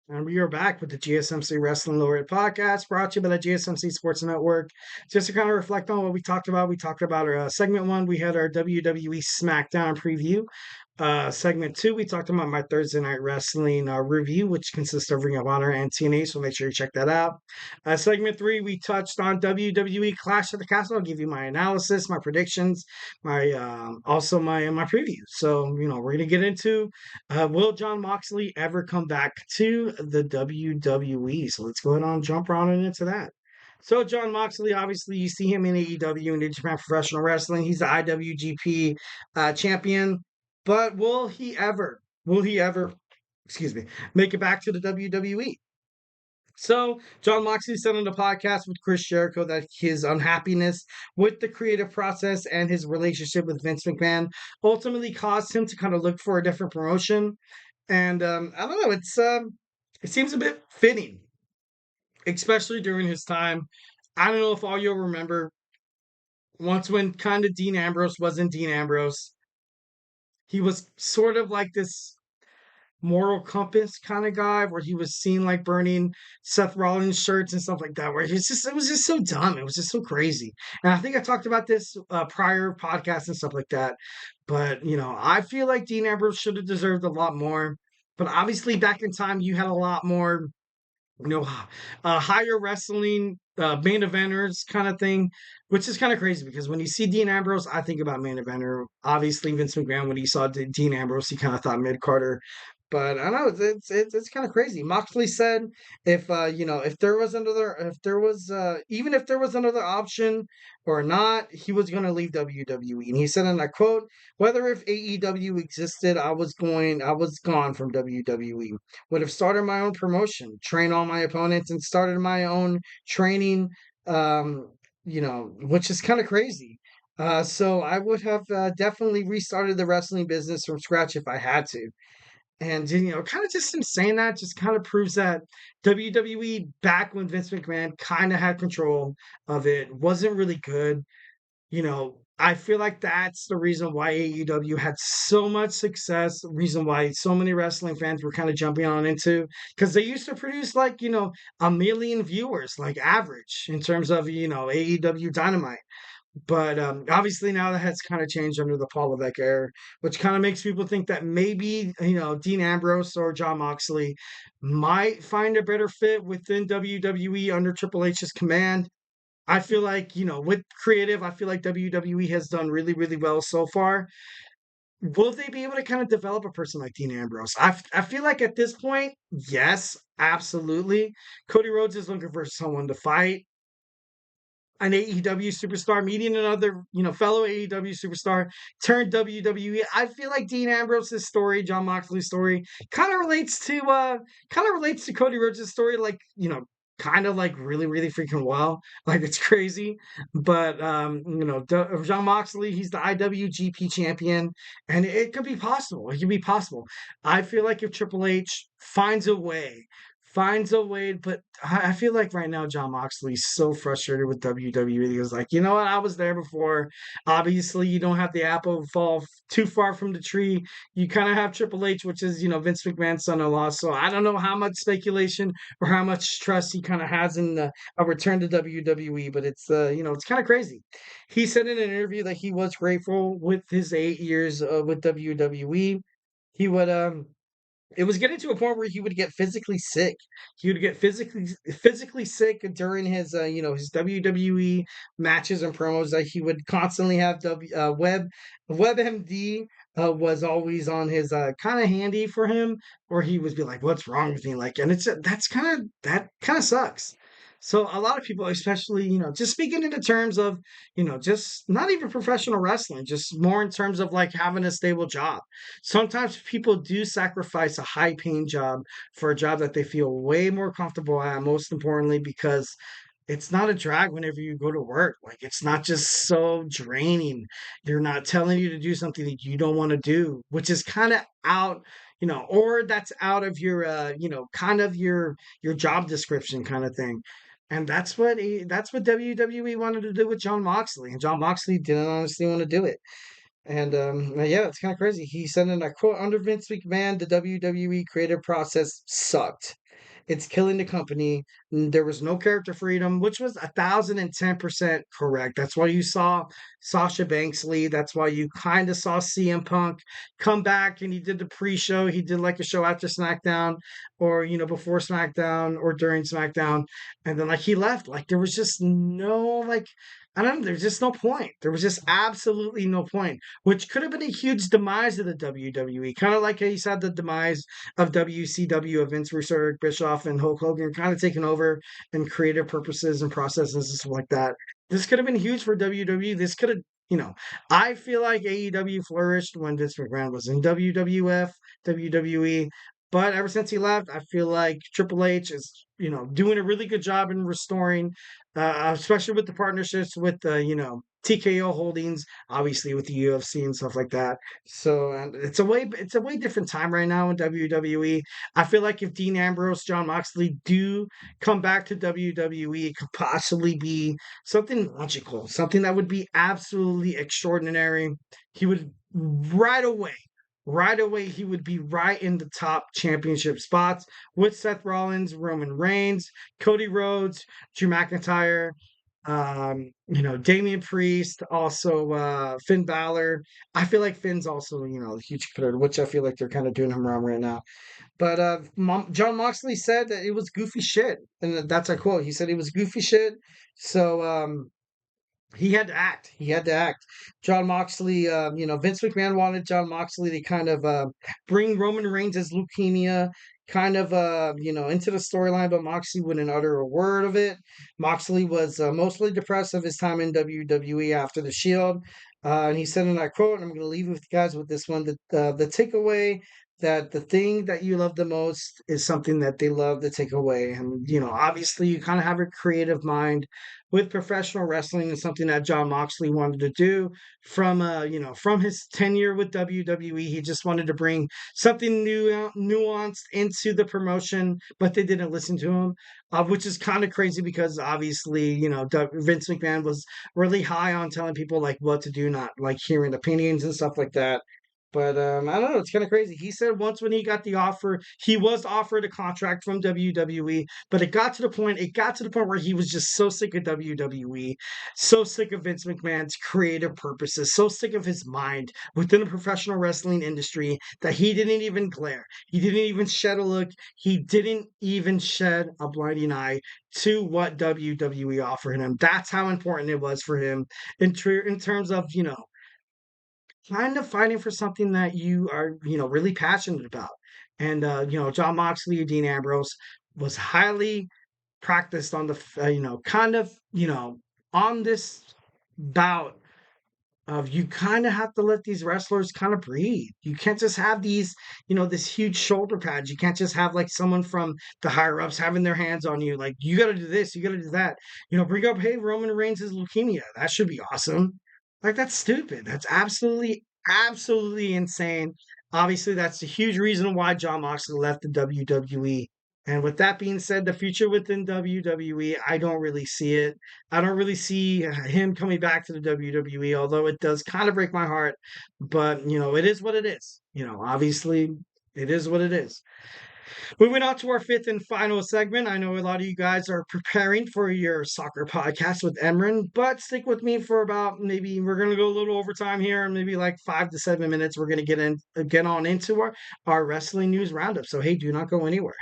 And we are back with the GSMC Wrestling Laureate podcast brought to you by the GSMC Sports Network. Just to kind of reflect on what we talked about our segment one, we had our WWE SmackDown preview. Segment two, we talked about my Thursday Night Wrestling review, which consists of Ring of Honor and TNA, so make sure you check that out. Segment three, we touched on WWE Clash of the Castle. I'll give you my analysis, my predictions, my also my preview. So, we're going to get into will Jon Moxley ever come back to the WWE? So let's go ahead and jump around and into that. So Jon Moxley, obviously, you see him in AEW, in New Japan Professional Wrestling. He's the IWGP champion. But will he ever, excuse me, make it back to the WWE? So Jon Moxley said on the podcast with Chris Jericho that his unhappiness with the creative process and his relationship with Vince McMahon ultimately caused him to kind of look for a different promotion. And I don't know, it seems a bit fitting, especially during his time. I don't know if all you'll remember once when kind of Dean Ambrose wasn't Dean Ambrose. He was sort of like this moral compass kind of guy where he was seen like burning Seth Rollins shirts and stuff like that, where it was just so dumb. It was just so crazy. And I think I talked about this prior podcasts and stuff like that. But, I feel like Dean Ambrose should have deserved a lot more. But obviously back in time, you had a lot more, higher wrestling main eventers kind of thing, which is kind of crazy because when you see Dean Ambrose, I think about main eventer. Obviously, Vince McMahon, when he saw Dean Ambrose, he kind of thought mid Carter. But I don't know it's kind of crazy. Moxley said if there was even if there was another option or not, he was going to leave WWE. And he said, and I quote, "Whether if AEW existed, I was gone from WWE. Would have started my own promotion, trained all my opponents, and started my own training." Which is kind of crazy. So I would have definitely restarted the wrestling business from scratch if I had to. And kind of just him saying that just kind of proves that WWE back when Vince McMahon kind of had control of it wasn't really good. I feel like that's the reason why AEW had so much success, reason why so many wrestling fans were kind of jumping on into, because they used to produce like, 1 million viewers, like average in terms of, AEW Dynamite. But obviously now that has kind of changed under the Paul Levesque era, which kind of makes people think that maybe Dean Ambrose or Jon Moxley might find a better fit within WWE under Triple H's command. I feel like with creative, I feel like WWE has done really really well so far. Will they be able to kind of develop a person like Dean Ambrose? I feel like at this point, yes, absolutely. Cody Rhodes is looking for someone to fight an AEW superstar, meeting another, fellow AEW superstar, turned WWE. I feel like Dean Ambrose's story, Jon Moxley's story, kind of relates to Cody Rhodes' story, like, kind of like really, really freaking well. Like it's crazy. But Jon Moxley, he's the IWGP champion, and it could be possible. It could be possible. I feel like if Triple H finds a way, but I feel like right now Jon Moxley's so frustrated with WWE. He was like, you know what? I was there before. Obviously, you don't have the apple fall too far from the tree. You kind of have Triple H, which is Vince McMahon's son-in-law. So I don't know how much speculation or how much trust he kind of has in a return to WWE, but it's kind of crazy. He said in an interview that he was grateful with his 8 years with WWE. He would it was getting to a point where he would get physically sick. He would get physically sick during his WWE matches and promos. That he would constantly have WebMD was always on his kind of handy for him, or he would be like, "What's wrong with me?" Like, and that kind of sucks. So a lot of people, especially just speaking into terms of just not even professional wrestling, just more in terms of like having a stable job. Sometimes people do sacrifice a high paying job for a job that they feel way more comfortable at, most importantly, because it's not a drag whenever you go to work. Like it's not just so draining. They're not telling you to do something that you don't want to do, which is kind of out, or that's out of your kind of your job description kind of thing. And that's what WWE wanted to do with Jon Moxley, and Jon Moxley didn't honestly want to do it. And yeah, it's kind of crazy. He said, and I quote, "Under Vince McMahon, the WWE creative process sucked." It's killing the company. There was no character freedom, which was 1,010% correct. That's why you saw Sasha Banks leave. That's why you kind of saw CM Punk come back and he did the pre-show. He did like a show after SmackDown or, before SmackDown or during SmackDown. And then like he left. Like there was just no like I don't know, there's just no point. There was just absolutely no point, which could have been a huge demise of the WWE. Kind of like how you said the demise of WCW of Vince Russo, Eric Bischoff, and Hulk Hogan kind of taking over in creative purposes and processes and stuff like that. This could have been huge for WWE. This could have, I feel like AEW flourished when Vince McMahon was in WWF, WWE. But ever since he left, I feel like Triple H is, doing a really good job in restoring, especially with the partnerships with the, TKO Holdings, obviously with the UFC and stuff like that. So and it's a way different time right now in WWE. I feel like if Dean Ambrose, Jon Moxley do come back to WWE, it could possibly be something magical, something that would be absolutely extraordinary. He would right away. Right away, he would be right in the top championship spots with Seth Rollins, Roman Reigns, Cody Rhodes, Drew McIntyre, Damian Priest, also Finn Balor. I feel like Finn's also, a huge competitor, which I feel like they're kind of doing him wrong right now. But Jon Moxley said that it was goofy shit, and that's a quote. He said it was goofy shit. So he had to act. He had to act. Jon Moxley, Vince McMahon wanted Jon Moxley to kind of bring Roman Reigns' leukemia kind of, into the storyline, but Moxley wouldn't utter a word of it. Moxley was mostly depressed of his time in WWE after the Shield. And he said, and I quote, and I'm going to leave you guys with this one, that the takeaway that the thing that you love the most is something that they love to take away. And, obviously you kind of have a creative mind with professional wrestling and something that Jon Moxley wanted to do from his tenure with WWE. He just wanted to bring something new, nuanced into the promotion, but they didn't listen to him, which is kind of crazy because obviously, Vince McMahon was really high on telling people like what to do, not like hearing opinions and stuff like that. But I don't know. It's kind of crazy. He said once when he got the offer, he was offered a contract from WWE, but it got to the point. It got to the point where he was just so sick of WWE, so sick of Vince McMahon's creative purposes, so sick of his mind within the professional wrestling industry that he didn't even glare. He didn't even shed a look. He didn't even shed a blinding eye to what WWE offered him. That's how important it was for him in terms of kind of fighting for something that you are, really passionate about. And, Jon Moxley, Dean Ambrose was highly practiced on the, kind of, on this bout of you kind of have to let these wrestlers kind of breathe. You can't just have these, this huge shoulder pads. You can't just have like someone from the higher ups having their hands on you. Like, you got to do this, you got to do that. Bring up, hey, Roman Reigns' leukemia. That should be awesome. Like, that's stupid. That's absolutely, absolutely insane. Obviously, that's a huge reason why Jon Moxley left the WWE. And with that being said, the future within WWE, I don't really see it. I don't really see him coming back to the WWE, although it does kind of break my heart. But, it is what it is. Obviously, it is what it is. Moving on to our fifth and final segment. I know a lot of you guys are preparing for your soccer podcast with Emran, but stick with me for about maybe we're going to go a little overtime here, and maybe like 5 to 7 minutes. We're going to get on into our wrestling news roundup. So hey, do not go anywhere.